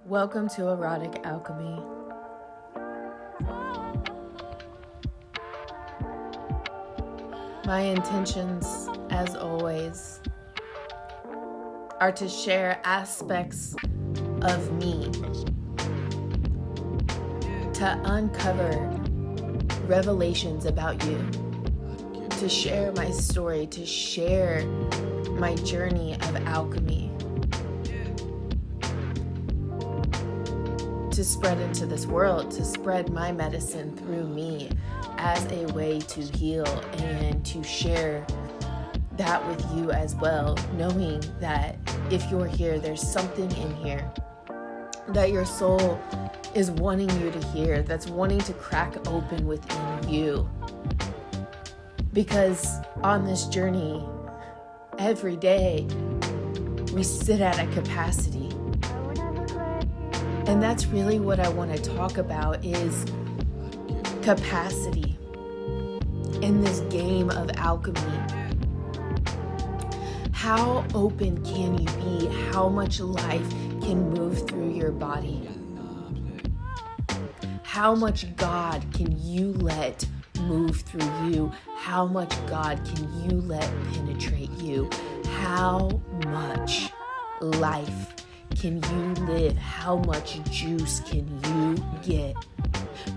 Welcome to Erotic Alchemy. My intentions, as always, are to share aspects of me, to uncover revelations about you, to share my story, to share my journey of alchemy, to spread into this world, to spread my medicine through me as a way to heal and to share that with you as well, knowing that if you're here, there's something in here that your soul is wanting you to hear, that's wanting to crack open within you. Because on this journey, every day, we sit at a capacity. And that's really what I want to talk about is capacity in this game of alchemy. How open can you be? How much life can move through your body? How much God can you let move through you? How much God can you let penetrate you? How much life can you live? How much juice can you get?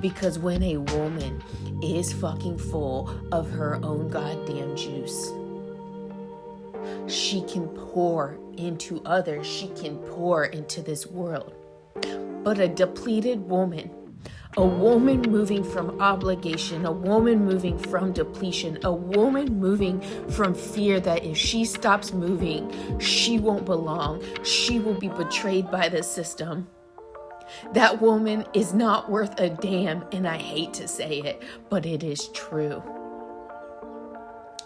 Because when a woman is fucking full of her own goddamn juice, she can pour into others. She can pour into this world. But a depleted woman, a woman moving from obligation, a woman moving from depletion, a woman moving from fear that if she stops moving, she won't belong. She will be betrayed by the system. That woman is not worth a damn, and I hate to say it, but it is true.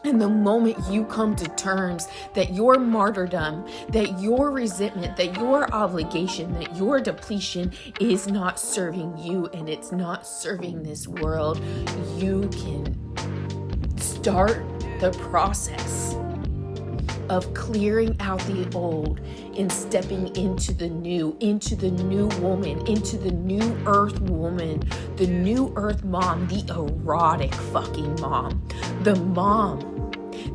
And the moment you come to terms that your martyrdom, that your resentment, that your obligation, that your depletion is not serving you and it's not serving this world, you can start the process of clearing out the old and stepping into the new woman, into the new earth woman, the new earth mom, the erotic fucking mom, the mom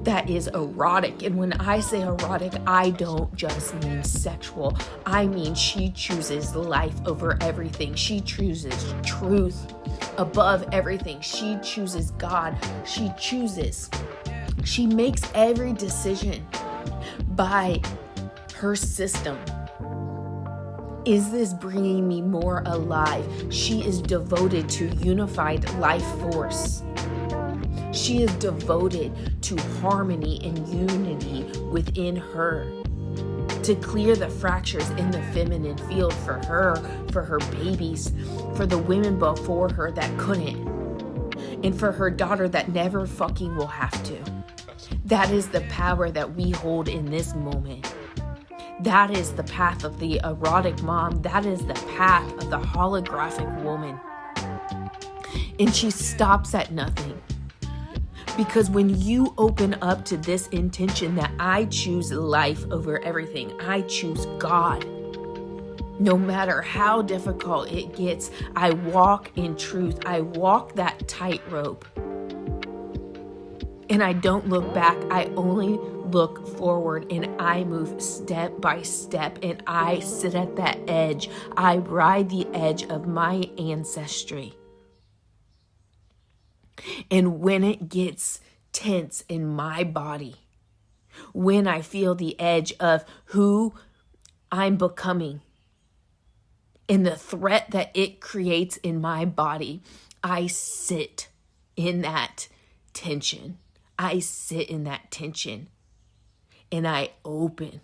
that is erotic. And when I say erotic, I don't just mean sexual. I mean she chooses life over everything. She chooses truth above everything. She chooses God. She makes every decision by her system. Is this bringing me more alive? She is devoted to unified life force. She is devoted to harmony and unity within her, to clear the fractures in the feminine field for her babies, for the women before her that couldn't, and for her daughter that never fucking will have to. That is the power that we hold in this moment. That is the path of the erotic mom. That is the path of the holographic woman. And she stops at nothing. Because when you open up to this intention that I choose life over everything, I choose God. No matter how difficult it gets, I walk in truth. I walk that tightrope. And I don't look back. I only look forward, and I move step by step, and I sit at that edge. I ride the edge of my ancestry. And when it gets tense in my body, when I feel the edge of who I'm becoming and the threat that it creates in my body, I sit in that tension. I sit in that tension and I open.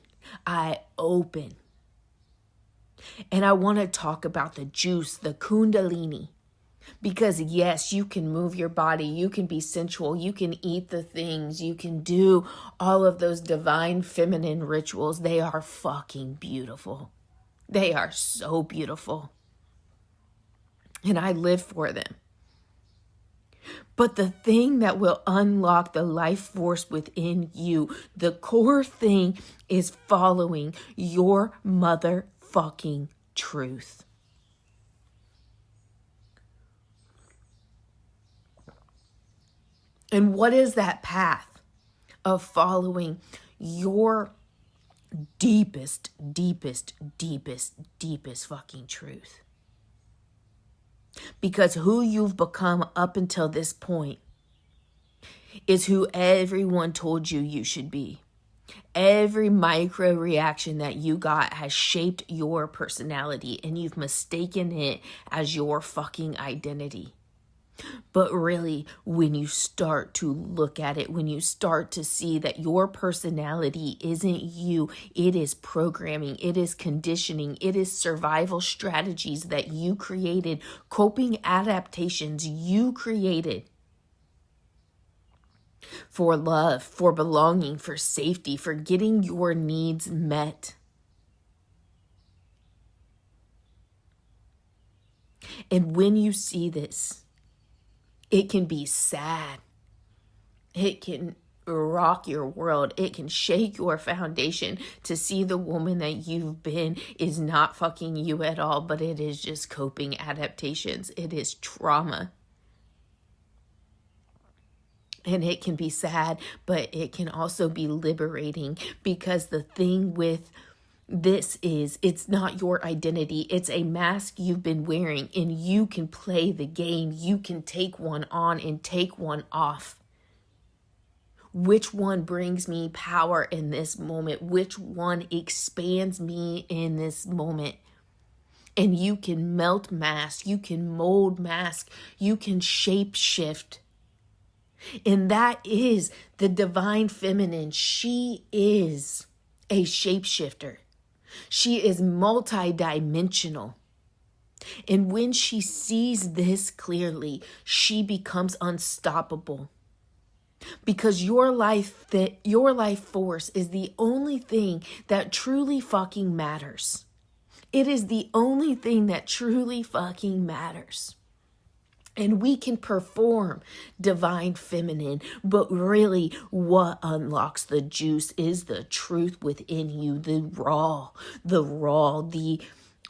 And I want to talk about the juice, the kundalini. Because yes, you can move your body, you can be sensual, you can eat the things, you can do all of those divine feminine rituals. They are fucking beautiful. They are so beautiful. And I live for them. But the thing that will unlock the life force within you, the core thing, is following your motherfucking truth. And what is that path of following your deepest, deepest, deepest, deepest fucking truth? Because who you've become up until this point is who everyone told you you should be. Every micro reaction that you got has shaped your personality, and you've mistaken it as your fucking identity. But really, when you start to look at it, when you start to see that your personality isn't you, it is programming, it is conditioning, it is survival strategies that you created, coping adaptations you created for love, for belonging, for safety, for getting your needs met. And when you see this, it can be sad. It can rock your world. It can shake your foundation to see the woman that you've been is not fucking you at all, but it is just coping adaptations. It is trauma. And it can be sad, but it can also be liberating, because the thing with this is, it's not your identity. It's a mask you've been wearing, and you can play the game. You can take one on and take one off. Which one brings me power in this moment? Which one expands me in this moment? And you can melt mask. You can mold mask. You can shape shift. And that is the divine feminine. She is a shapeshifter. She is multidimensional. And when she sees this clearly, she becomes unstoppable. Because your life force is the only thing that truly fucking matters. It is the only thing that truly fucking matters. And we can perform divine feminine, but really what unlocks the juice is the truth within you, the raw, the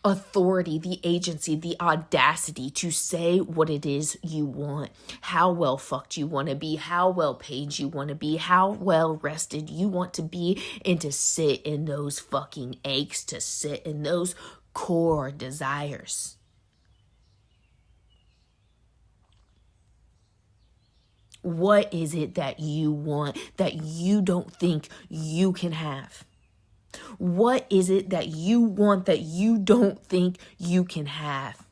authority, the agency, the audacity to say what it is you want, how well fucked you want to be, how well paid you want to be, how well rested you want to be, and to sit in those fucking aches, to sit in those core desires. What is it that you want that you don't think you can have? What is it that you want that you don't think you can have?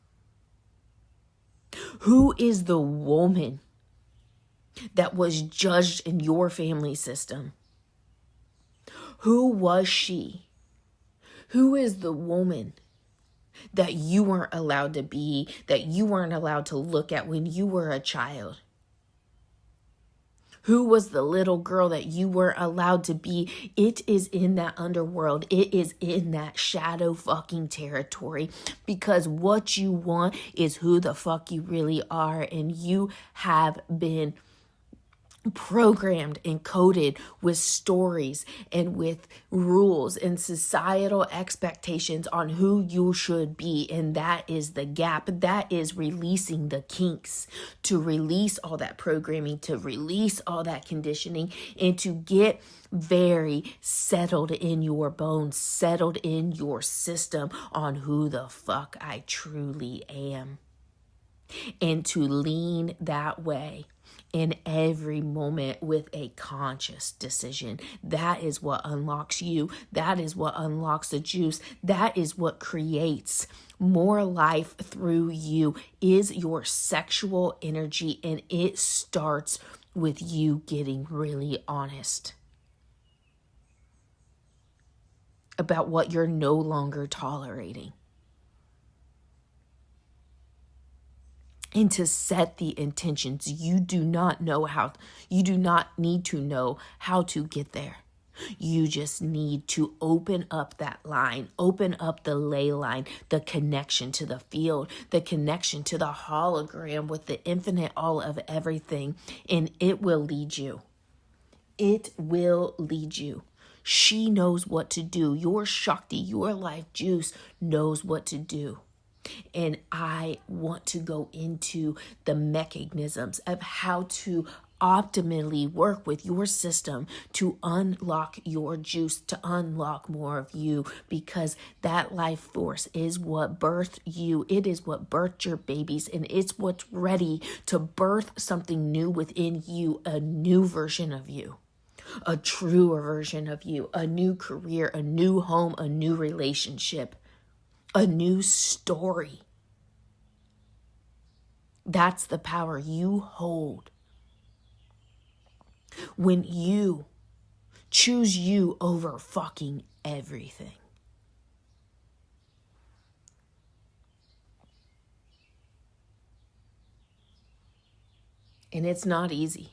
Who is the woman that was judged in your family system? Who was she? Who is the woman that you weren't allowed to be, that you weren't allowed to look at when you were a child? Who was the little girl that you weren't allowed to be? It is in that underworld. It is in that shadow fucking territory. Because what you want is who the fuck you really are. And you have been programmed and coded with stories and with rules and societal expectations on who you should be. And that is the gap. That is releasing the kinks, to release all that programming, to release all that conditioning, and to get very settled in your bones, settled in your system on who the fuck I truly am. And to lean that way in every moment with a conscious decision. That is what unlocks you. That is what unlocks the juice. That is what creates more life through you, is your sexual energy. And it starts with you getting really honest about what you're no longer tolerating. And to set the intentions. You do not need to know how to get there. You just need to open up that line, open up the ley line, the connection to the field, the connection to the hologram with the infinite all of everything. And it will lead you. It will lead you She knows what to do. Your Shakti, your life juice knows what to do. And I want to go into the mechanisms of how to optimally work with your system to unlock your juice, to unlock more of you, because that life force is what birthed you. It is what birthed your babies, and it's what's ready to birth something new within you, a new version of you, a truer version of you, a new career, a new home, a new relationship, a new story. That's the power you hold when you choose you over fucking everything. And it's not easy,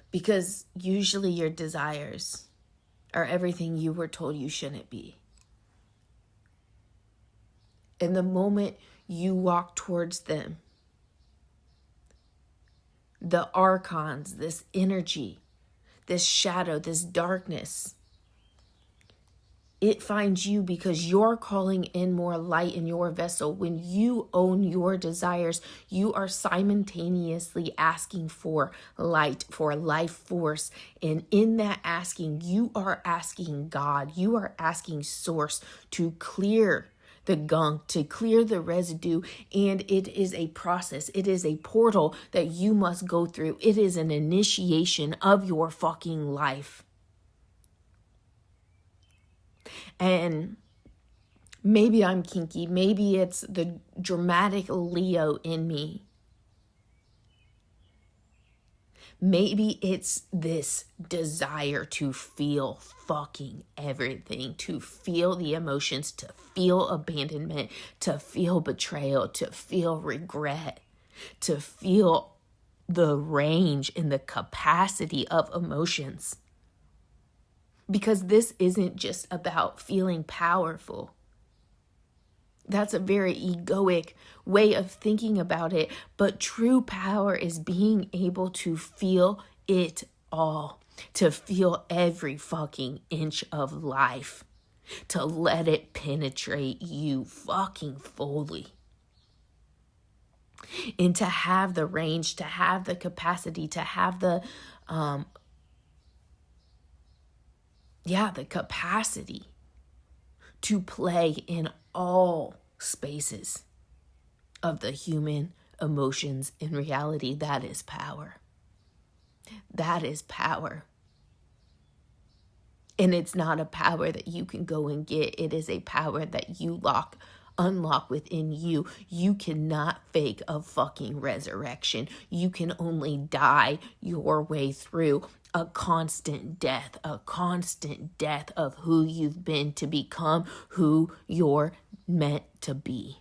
because usually your desires are everything you were told you shouldn't be. And the moment you walk towards them, the archons, this energy, this shadow, this darkness, it finds you because you're calling in more light in your vessel. When you own your desires, you are simultaneously asking for light, for life force. And in that asking, you are asking God, you are asking Source to clear the gunk, to clear the residue. And it is a process. It is a portal that you must go through. It is an initiation of your fucking life. And maybe I'm kinky. Maybe it's the dramatic Leo in me. Maybe it's this desire to feel fucking everything, to feel the emotions, to feel abandonment, to feel betrayal, to feel regret, to feel the range and the capacity of emotions. Because this isn't just about feeling powerful. That's a very egoic way of thinking about it. But true power is being able to feel it all. To feel every fucking inch of life. To let it penetrate you fucking fully. And to have the range, to have the capacity, to have the capacity to play in all spaces of the human emotions and reality. That is power. That is power. And it's not a power that you can go and get. It is a power that you unlock within you. You cannot fake a fucking resurrection. You can only die your way through a constant death of who you've been to become who you're meant to be.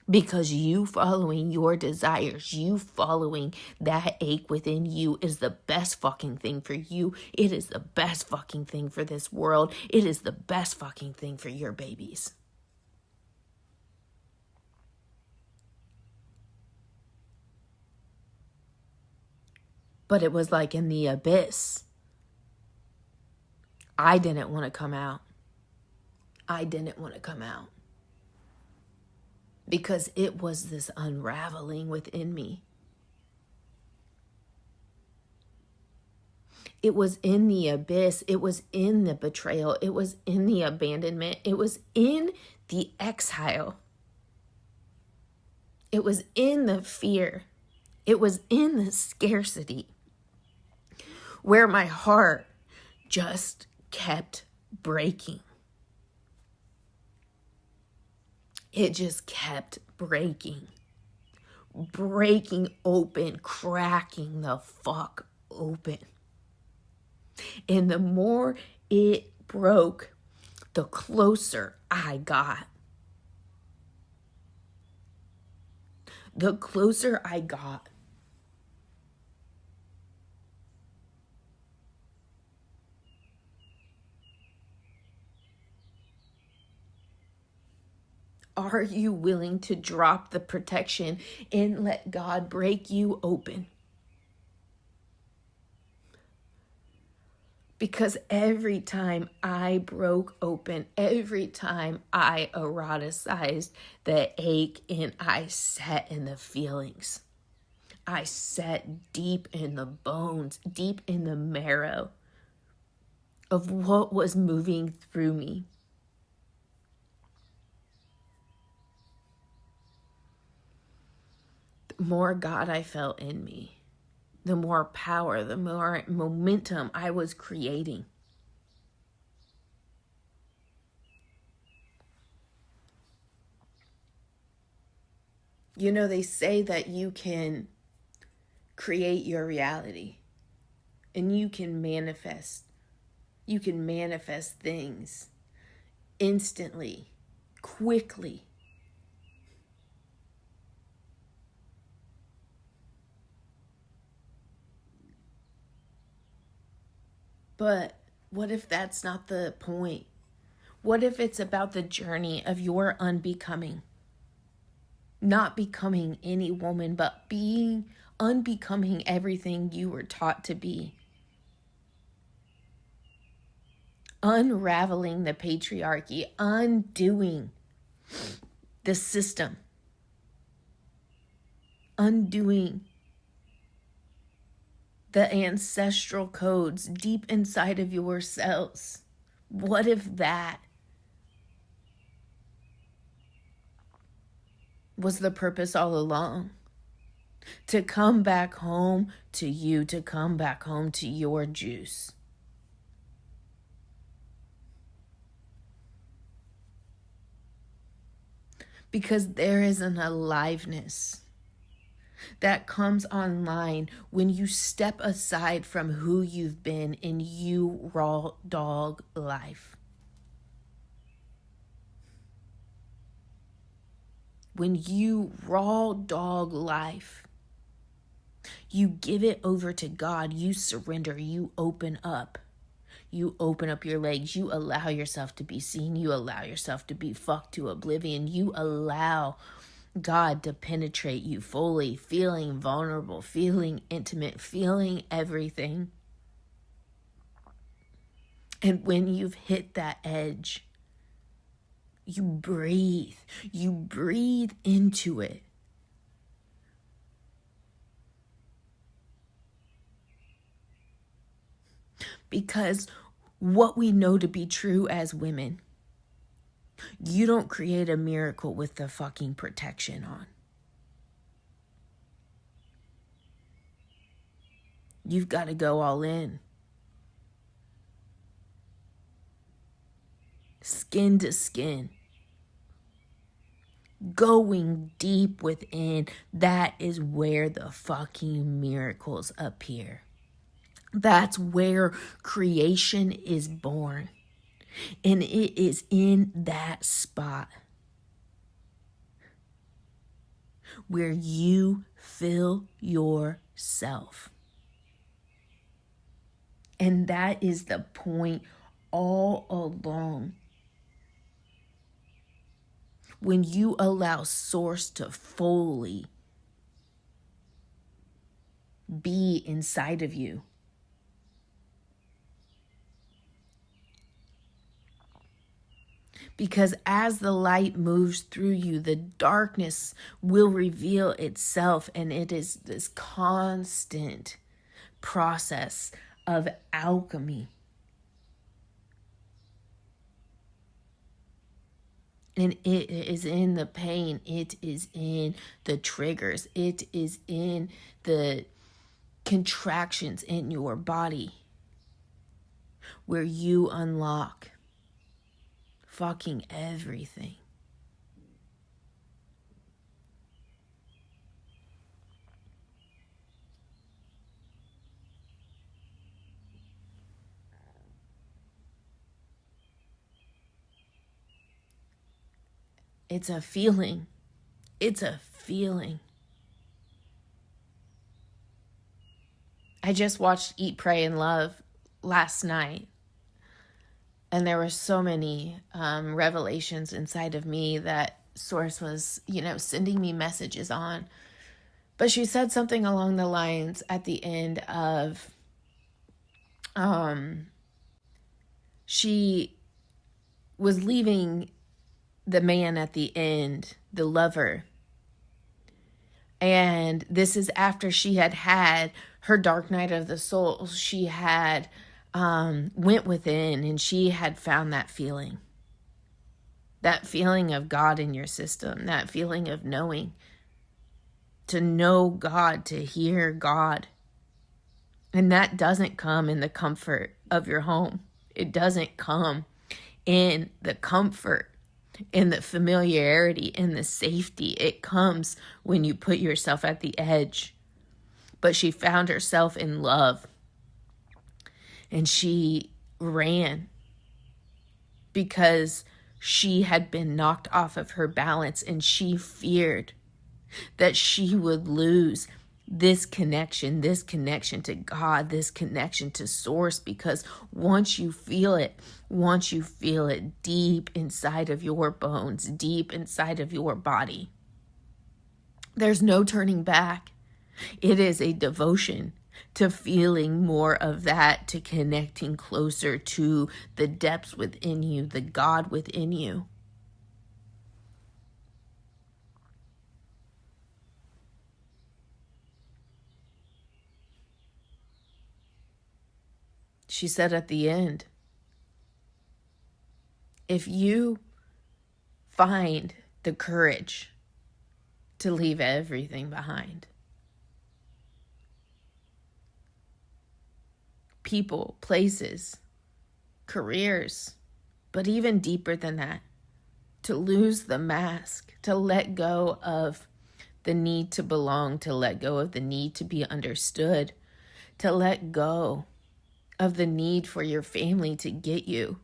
Because you following your desires, you following that ache within you is the best fucking thing for you. It is the best fucking thing for this world. It is the best fucking thing for your babies. But it was like in the abyss. I didn't want to come out. Because it was this unraveling within me. It was in the abyss. It was in the betrayal. It was in the abandonment. It was in the exile. It was in the fear. It was in the scarcity where my heart just kept breaking. It just kept breaking open, cracking the fuck open. And the more it broke, the closer I got. The closer I got. Are you willing to drop the protection and let God break you open? Because every time I broke open, every time I eroticized the ache and I sat in the feelings, I sat deep in the bones, deep in the marrow of what was moving through me. The more God I felt in me, the more power, the more momentum I was creating. You know, they say that you can create your reality and you can manifest. You can manifest things instantly, quickly. But what if that's not the point? What if it's about the journey of your unbecoming? Not becoming any woman, but being unbecoming everything you were taught to be. Unraveling the patriarchy, undoing the system, undoing the ancestral codes deep inside of yourselves. What if that was the purpose all along? To come back home to you, to come back home to your juice. Because there is an aliveness that comes online when you step aside from who you've been in you raw dog life. When you raw dog life, you give it over to God, you surrender, you open up. You open up your legs, you allow yourself to be seen, you allow yourself to be fucked to oblivion, you allow God to penetrate you fully, feeling vulnerable, feeling intimate, feeling everything. And when you've hit that edge, you breathe into it. Because what we know to be true as women, you don't create a miracle with the fucking protection on. You've got to go all in. Skin to skin. Going deep within, that is where the fucking miracles appear. That's where creation is born. And it is in that spot where you feel yourself. And that is the point all along. When you allow Source to fully be inside of you. Because as the light moves through you, the darkness will reveal itself. And it is this constant process of alchemy. And it is in the pain. It is in the triggers. It is in the contractions in your body where you unlock fucking everything. It's a feeling. It's a feeling. I just watched Eat, Pray, and Love last night. And there were so many revelations inside of me that Source was, sending me messages on. But she said something along the lines at the end of, She was leaving the man at the end, the lover. And this is after she had had her dark night of the soul. She had went within and she had found that feeling of God in your system, that feeling of knowing, to know God, to hear God. And that doesn't come in the comfort of your home. It doesn't come in the comfort, in the familiarity, in the safety. It comes when you put yourself at the edge. But she found herself in love. And she ran because she had been knocked off of her balance, and she feared that she would lose this connection to God, this connection to source, because once you feel it deep inside of your bones, deep inside of your body, there's no turning back. It is a devotion to feeling more of that, to connecting closer to the depths within you, the God within you. She said at the end, if you find the courage to leave everything behind, people, places, careers, but even deeper than that, to lose the mask, to let go of the need to belong, to let go of the need to be understood, to let go of the need for your family to get you,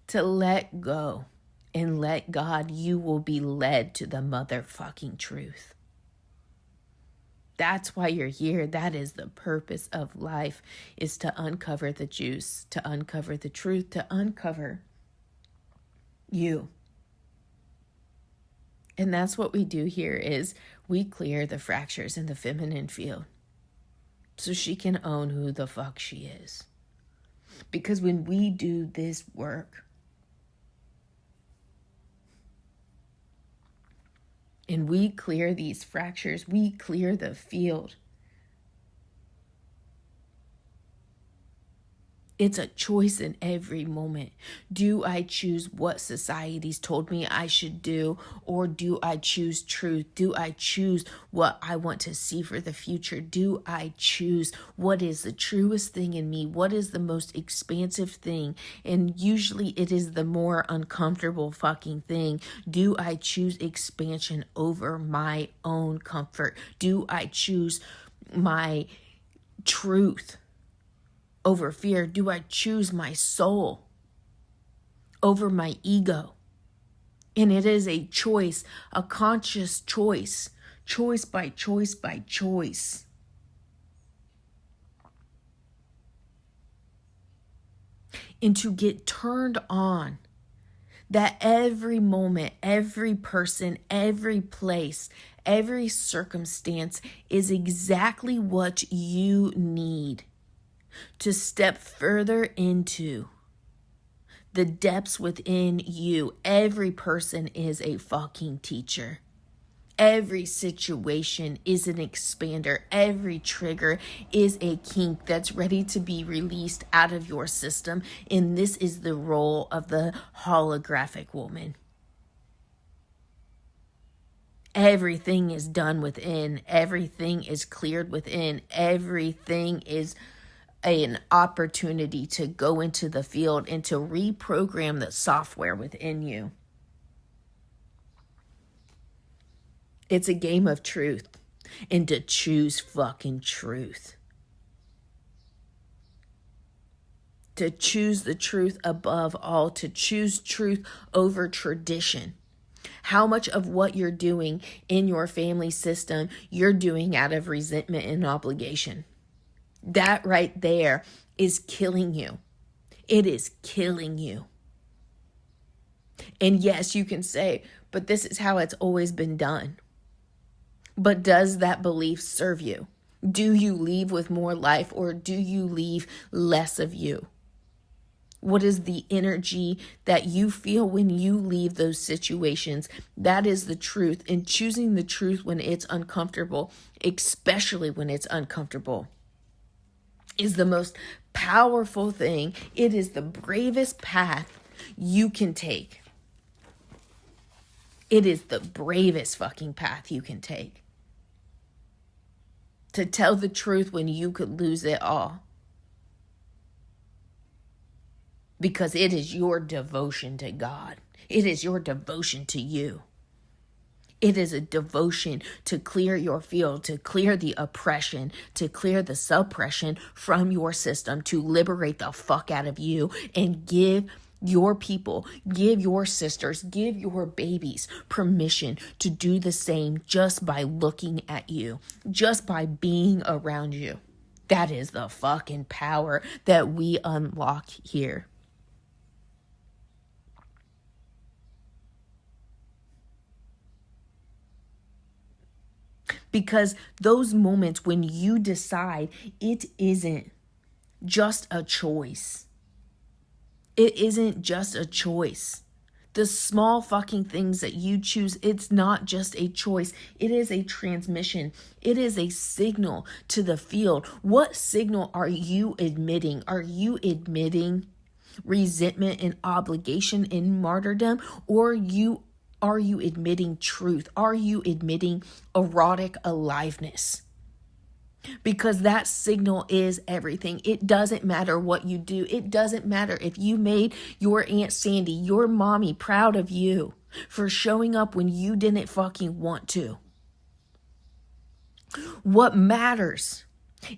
to let go and let God, you will be led to the motherfucking truth. That's why you're here. That is the purpose of life, is to uncover the juice, to uncover the truth, to uncover you. And that's what we do here, is we clear the fractures in the feminine field so she can own who the fuck she is. Because when we do this work, and we clear these fractures, we clear the field. It's a choice in every moment. Do I choose what society's told me I should do, or do I choose truth? Do I choose what I want to see for the future? Do I choose what is the truest thing in me? What is the most expansive thing? And usually it is the more uncomfortable fucking thing. Do I choose expansion over my own comfort? Do I choose my truth over fear? Do I choose my soul over my ego? And it is a choice, a conscious choice, choice by choice by choice. And to get turned on that every moment, every person, every place, every circumstance is exactly what you need to step further into the depths within you. Every person is a fucking teacher. Every situation is an expander. Every trigger is a kink that's ready to be released out of your system. And this is the role of the holographic woman. Everything is done within. Everything is cleared within. Everything is an opportunity to go into the field and to reprogram the software within you. It's a game of truth, and to choose fucking truth. To choose the truth above all, to choose truth over tradition. How much of what you're doing in your family system you're doing out of resentment and obligation? That right there is killing you. It is killing you. And yes, you can say, but this is how it's always been done. But does that belief serve you? Do you leave with more life, or do you leave less of you? What is the energy that you feel when you leave those situations? That is the truth. And choosing the truth when it's uncomfortable, especially when it's uncomfortable, is the most powerful thing. It is the bravest path you can take. It is the bravest fucking path you can take. To tell the truth when you could lose it all. Because it is your devotion to God. It is your devotion to you. It is a devotion to clear your field, to clear the oppression, to clear the suppression from your system, to liberate the fuck out of you and give your people, give your sisters, give your babies permission to do the same just by looking at you, just by being around you. That is the fucking power that we unlock here. Because those moments when you decide, it isn't just a choice. It isn't just a choice. The small fucking things that you choose, it's not just a choice. It is a transmission. It is a signal to the field. What signal are you admitting? Are you admitting resentment and obligation and martyrdom? Or are you admitting truth? Are you admitting erotic aliveness? Because that signal is everything. It doesn't matter what you do. It doesn't matter if you made your Aunt Sandy, your mommy, proud of you for showing up when you didn't fucking want to. What matters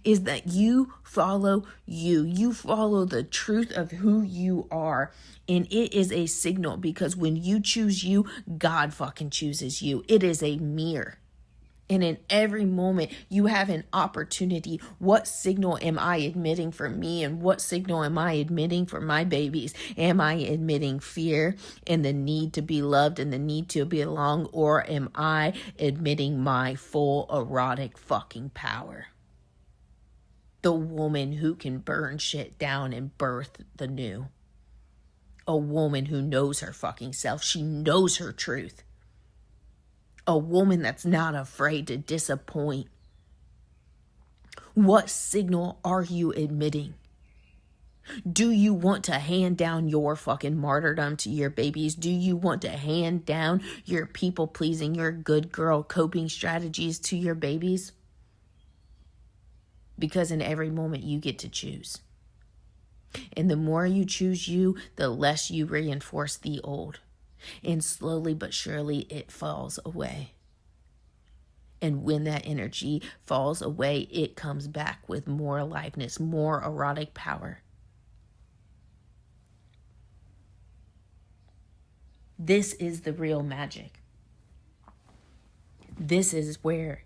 is that you follow you. You follow the truth of who you are. And it is a signal, because when you choose you, God fucking chooses you. It is a mirror. And in every moment, you have an opportunity. What signal am I admitting for me? And what signal am I admitting for my babies? Am I admitting fear and the need to be loved and the need to belong? Or am I admitting my full erotic fucking power? The woman who can burn shit down and birth the new. A woman who knows her fucking self. She knows her truth. A woman that's not afraid to disappoint. What signal are you admitting? Do you want to hand down your fucking martyrdom to your babies? Do you want to hand down your people pleasing, your good girl coping strategies to your babies? Because in every moment you get to choose. And the more you choose you, the less you reinforce the old. And slowly but surely it falls away. And when that energy falls away, it comes back with more aliveness, more erotic power. This is the real magic. This is where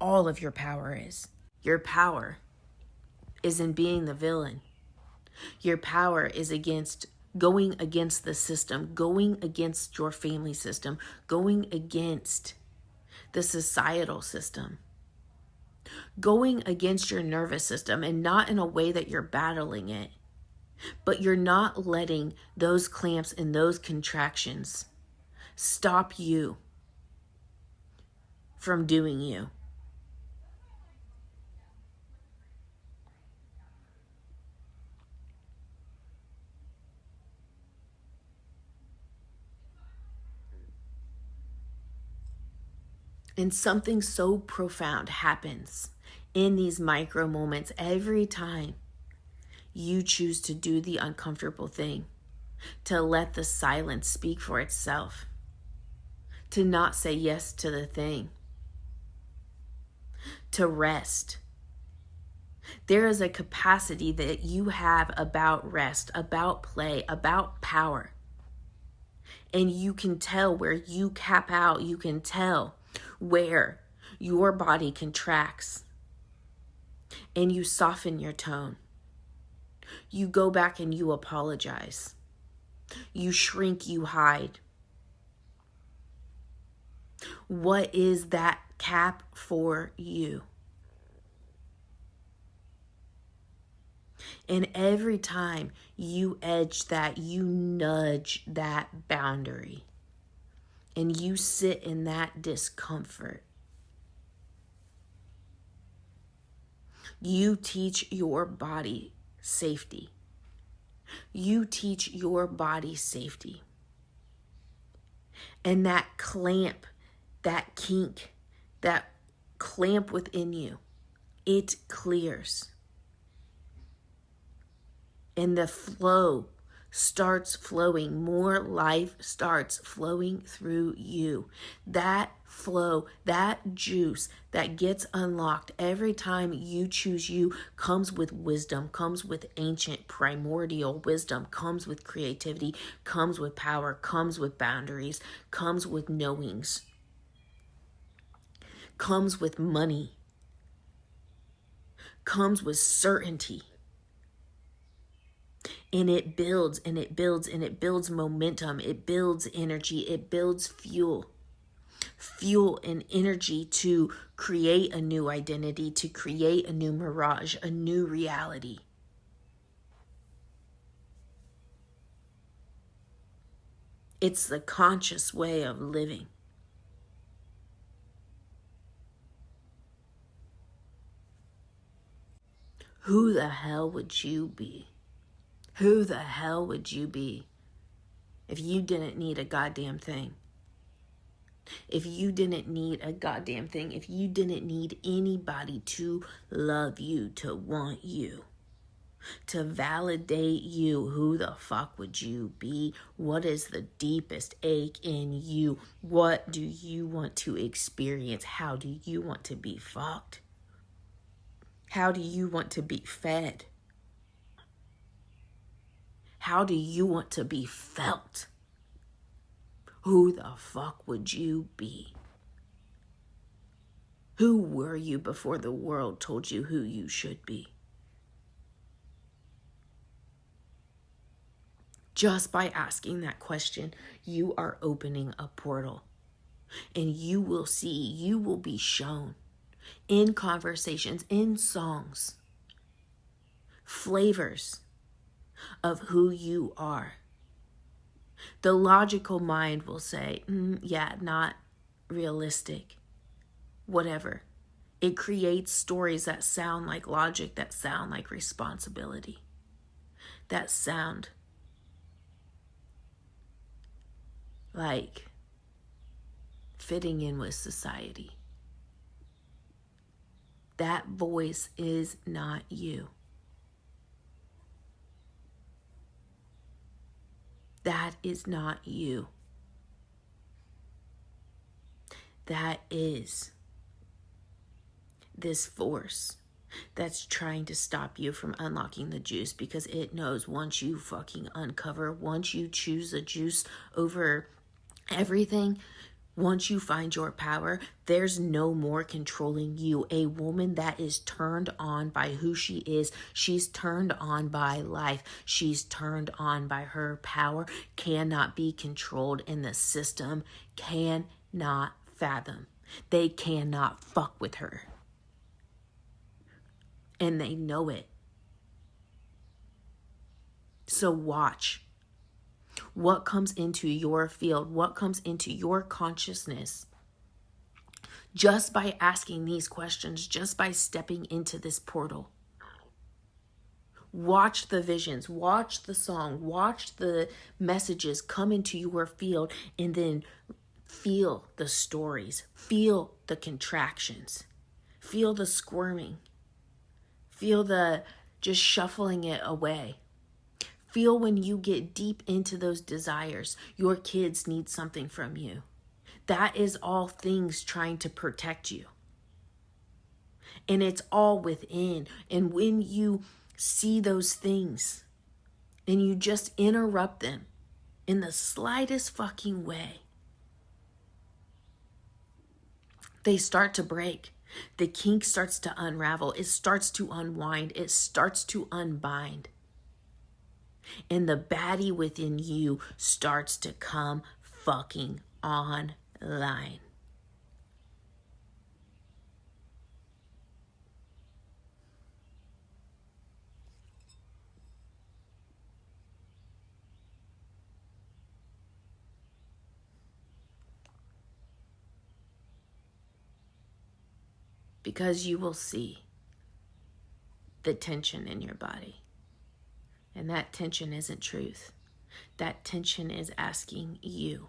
all of your power is. Your power is in being the villain. Your power is going against the system, going against your family system, going against the societal system, going against your nervous system, and not in a way that you're battling it, but you're not letting those clamps and those contractions stop you from doing you. And something so profound happens in these micro moments every time you choose to do the uncomfortable thing, to let the silence speak for itself, to not say yes to the thing, to rest. There is a capacity that you have about rest, about play, about power. And you can tell where you cap out. You can tell where your body contracts, and you soften your tone. You go back and you apologize. You shrink, you hide. What is that cap for you? And every time you edge that, you nudge that boundary. And you sit in that discomfort. You teach your body safety. You teach your body safety. And that clamp, that kink, that clamp within you, it clears. And the flow starts flowing. More life starts flowing through you. That flow, that juice that gets unlocked every time you choose you comes with wisdom, comes with ancient primordial wisdom, comes with creativity, comes with power, comes with boundaries, comes with knowings, comes with money, comes with certainty. And it builds and it builds and it builds momentum. It builds energy. It builds fuel. Fuel and energy to create a new identity, to create a new mirage, a new reality. It's the conscious way of living. Who the hell would you be? Who the hell would you be if you didn't need a goddamn thing? If you didn't need a goddamn thing, if you didn't need anybody to love you, to want you, to validate you, who the fuck would you be? What is the deepest ache in you? What do you want to experience? How do you want to be fucked? How do you want to be fed? How do you want to be felt? Who the fuck would you be? Who were you before the world told you who you should be? Just by asking that question, you are opening a portal. And you will see, you will be shown in conversations, in songs, flavors of who you are. The logical mind will say, yeah, not realistic, whatever. It creates stories that sound like logic, that sound like responsibility, that sound like fitting in with society. That voice is not you. That is not you. That is this force that's trying to stop you from unlocking the juice, because it knows once you fucking uncover, once you choose the juice over everything, once you find your power, there's no more controlling you. A woman that is turned on by who she is, she's turned on by life, she's turned on by her power, cannot be controlled, and the system cannot fathom. They cannot fuck with her. And they know it. So watch. What comes into your field, what comes into your consciousness, just by asking these questions, just by stepping into this portal. Watch the visions, watch the song, watch the messages come into your field, and then feel the stories, feel the contractions, feel the squirming, feel the just shuffling it away. Feel when you get deep into those desires, your kids need something from you. That is all things trying to protect you. And it's all within. And when you see those things and you just interrupt them in the slightest fucking way, they start to break. The kink starts to unravel. It starts to unwind. It starts to unbind. And the baddie within you starts to come fucking online. because you will see the tension in your body. And that tension isn't truth. That tension is asking you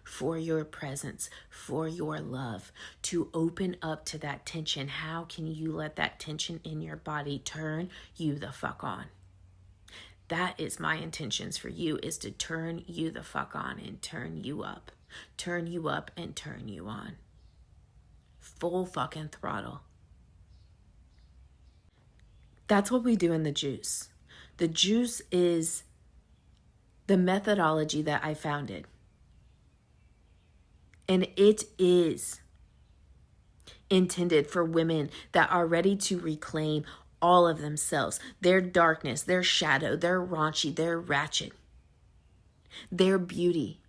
for your presence, for your love, to open up to that tension. How can you let that tension in your body turn you the fuck on? That is my intentions for you, is to turn you the fuck on and turn you up. Turn you up and turn you on. Full fucking throttle. That's what we do in the juice. The juice is the methodology that I founded. And it is intended for women that are ready to reclaim all of themselves, their darkness, their shadow, their raunchy, their ratchet, their beauty,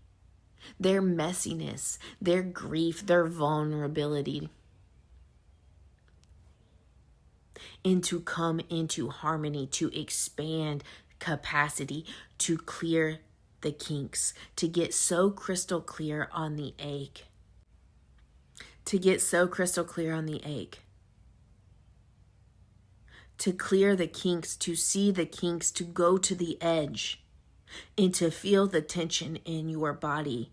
their messiness, their grief, their vulnerability, and to come into harmony, to expand capacity, to clear the kinks, to get so crystal clear on the ache. To get so crystal clear on the ache. To clear the kinks, to see the kinks, to go to the edge, and to feel the tension in your body,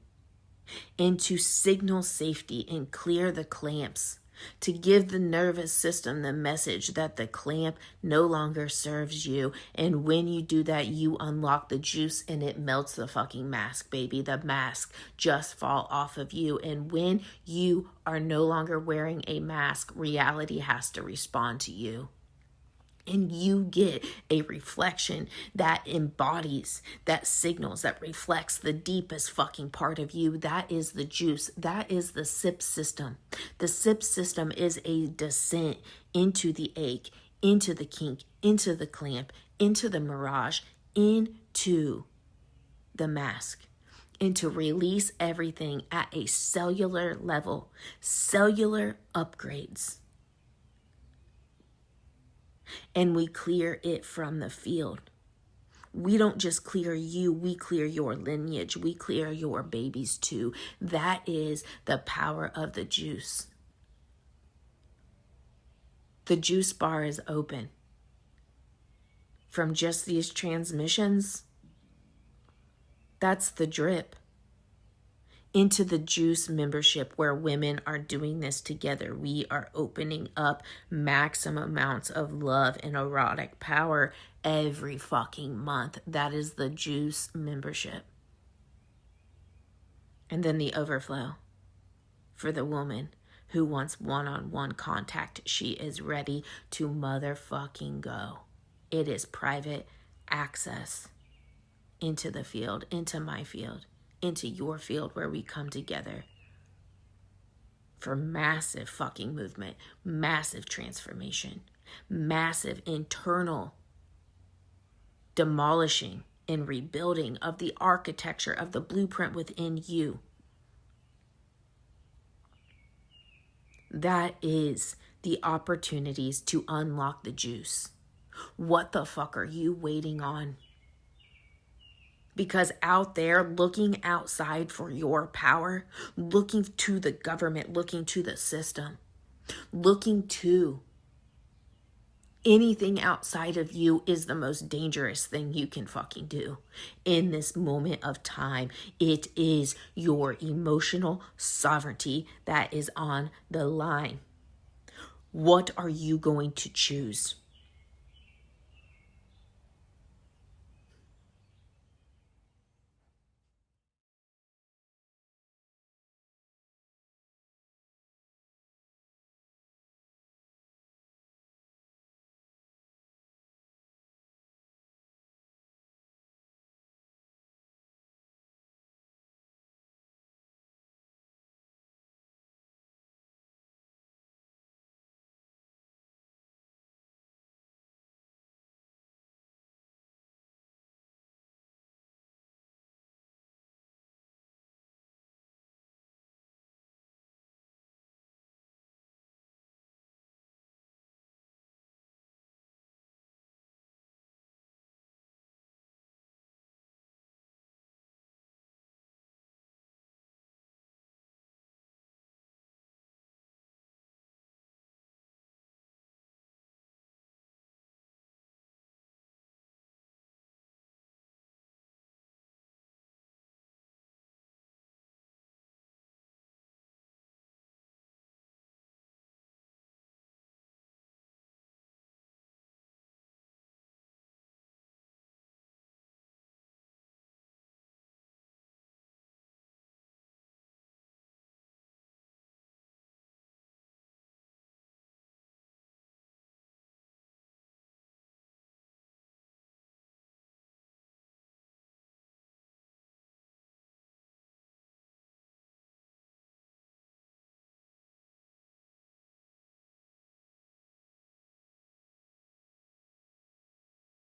and to signal safety and clear the clamps, to give the nervous system the message that the clamp no longer serves you. And when you do that, you unlock the juice and it melts the fucking mask, baby. The mask just fall off of you. And when you are no longer wearing a mask, reality has to respond to you. And you get a reflection that embodies, that signals, that reflects the deepest fucking part of you. That is the juice. That is the SIP system. The SIP system is a descent into the ache, into the kink, into the clamp, into the mirage, into the mask, and to release everything at a cellular level, cellular upgrades. And we clear it from the field. We don't just clear you, we clear your lineage. We clear your babies too. That is the power of the juice. The juice bar is open. From just these transmissions, that's the drip. Into the juice membership, where women are doing this together. We are opening up maximum amounts of love and erotic power every fucking month. That is the juice membership. And then the overflow for the woman who wants one-on-one contact. She is ready to motherfucking go. It is private access into the field, into my field, into your field, where we come together for massive fucking movement, massive transformation, massive internal demolishing and rebuilding of the architecture of the blueprint within you. That is the opportunities to unlock the juice. What the fuck are you waiting on? Because out there, looking outside for your power, looking to the government, looking to the system, looking to anything outside of you is the most dangerous thing you can fucking do in this moment of time. It is your emotional sovereignty that is on the line. What are you going to choose?